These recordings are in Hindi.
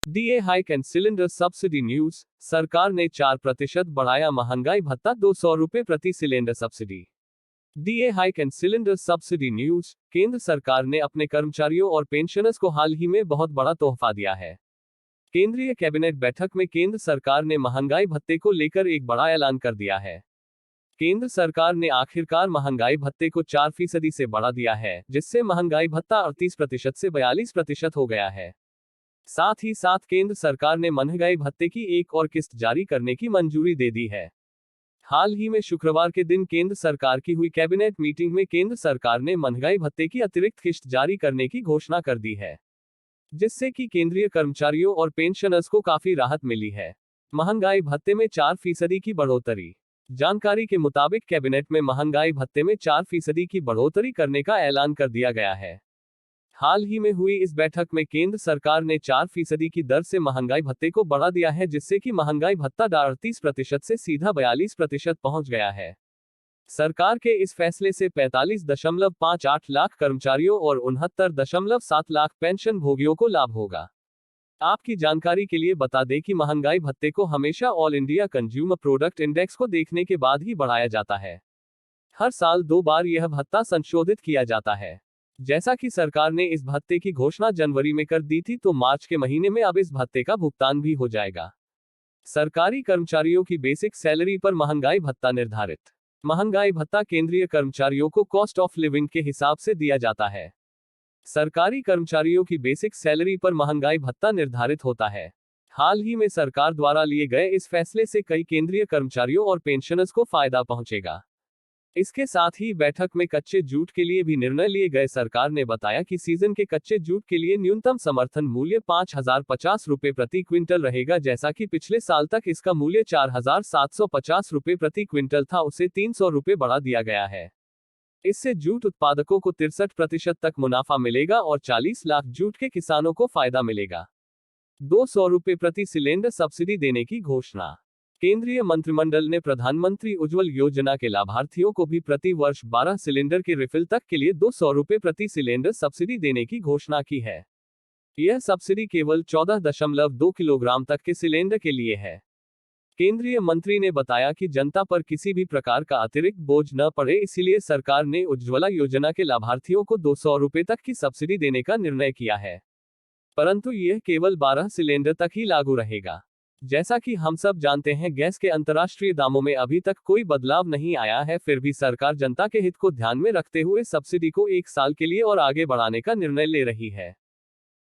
DA hike and cylinder subsidy news. सरकार ने 4% बढ़ाया महंगाई भत्ता, 200 रुपए प्रति cylinder subsidy. DA hike and cylinder subsidy news. केंद्र सरकार ने अपने कर्मचारियों और पेंशनर्स को हाल ही में बहुत बड़ा तोहफा दिया है। केंद्रीय कैबिनेट बैठक में केंद्र सरकार ने महंगाई भत्ते को लेकर एक बड़ा ऐलान कर दिया है। केंद्र सरकार ने आखिरकार महंगाई भत्ते को 4% से बढ़ा दिया है, जिससे महंगाई भत्ता 38% से 42% हो गया है। साथ ही साथ केंद्र सरकार ने महंगाई भत्ते की एक और किस्त जारी करने की मंजूरी दे दी है। हाल ही में शुक्रवार के दिन केंद्र सरकार की हुई कैबिनेट मीटिंग में केंद्र सरकार ने महंगाई भत्ते की अतिरिक्त किस्त जारी करने की घोषणा कर दी है, जिससे कि केंद्रीय कर्मचारियों और पेंशनर्स को काफी राहत मिली है। महंगाई भत्ते में 4% की बढ़ोतरी। जानकारी के मुताबिक कैबिनेट में महंगाई भत्ते में 4% की बढ़ोतरी करने का ऐलान कर दिया गया है। हाल ही में हुई इस बैठक में केंद्र सरकार ने 4% की दर से महंगाई भत्ते को बढ़ा दिया है, जिससे कि महंगाई भत्ता 38% से सीधा 42% पहुंच गया है। सरकार के इस फैसले से 45.58 लाख कर्मचारियों और 69.7 लाख पेंशन भोगियों को लाभ होगा। आपकी जानकारी के लिए बता दें कि महंगाई भत्ते को हमेशा all India consumer product index को देखने के बाद ही बढ़ाया जाता है। हर साल 2 बार यह भत्ता संशोधित किया जाता है। जैसा कि सरकार ने इस भत्ते की घोषणा जनवरी में कर दी थी, तो मार्च के महीने में अब इस भत्ते का भुगतान भी हो जाएगा। सरकारी कर्मचारियों की बेसिक सैलरी पर महंगाई भत्ता निर्धारित। महंगाई भत्ता केंद्रीय कर्मचारियों को कॉस्ट ऑफ लिविंग के हिसाब से दिया जाता है। सरकारी कर्मचारियों की बेसिक सैलरी पर महंगाई भत्ता निर्धारित होता है। हाल ही में सरकार द्वारा लिए गए इस फैसले से कई केंद्रीय कर्मचारियों और पेंशनर्स को फायदा पहुंचेगा। इसके साथ ही बैठक में कच्चे जूट के लिए भी निर्णय लिए गए। सरकार ने बताया कि सीजन के कच्चे जूट के लिए न्यूनतम समर्थन मूल्य 5,050 रुपए प्रति क्विंटल रहेगा। जैसा कि पिछले साल तक इसका मूल्य 4,750 रुपए प्रति क्विंटल था, उसे 300 रुपए बढ़ा दिया गया है। इससे जूट उत्पादकों को 63% तक मुनाफा मिलेगा और 40 लाख जूट के किसानों को फायदा मिलेगा। 200 रुपए प्रति सिलेंडर सब्सिडी देने की घोषणा। केंद्रीय मंत्रिमंडल ने प्रधानमंत्री उज्ज्वल योजना के लाभार्थियों को भी प्रति वर्ष 12 सिलेंडर के रिफिल तक के लिए 200 रुपए प्रति सिलेंडर सब्सिडी देने की घोषणा की है। यह सब्सिडी केवल 14.2 किलोग्राम तक के सिलेंडर के लिए है। केंद्रीय मंत्री ने बताया कि जनता पर किसी भी प्रकार का अतिरिक्त बोझ न पड़े, इसीलिए सरकार ने उज्ज्वला योजना के लाभार्थियों को 200 रुपए तक की सब्सिडी देने का निर्णय किया है, परंतु यह केवल 12 सिलेंडर तक ही लागू रहेगा। जैसा कि हम सब जानते हैं, गैस के अंतर्राष्ट्रीय दामों में अभी तक कोई बदलाव नहीं आया है, फिर भी सरकार जनता के हित को ध्यान में रखते हुए सब्सिडी को 1 साल के लिए और आगे बढ़ाने का निर्णय ले रही है।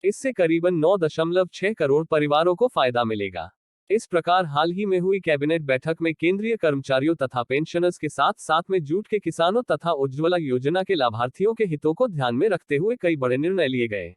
इससे करीबन 9.6 करोड़ परिवारों को फायदा मिलेगा। इस प्रकार हाल ही में हुई कैबिनेट बैठक में केंद्रीय कर्मचारियों तथा पेंशनर्स के साथ साथ में जूट के किसानों तथा उज्ज्वला योजना के लाभार्थियों के हितों को ध्यान में रखते हुए कई बड़े निर्णय लिए गए।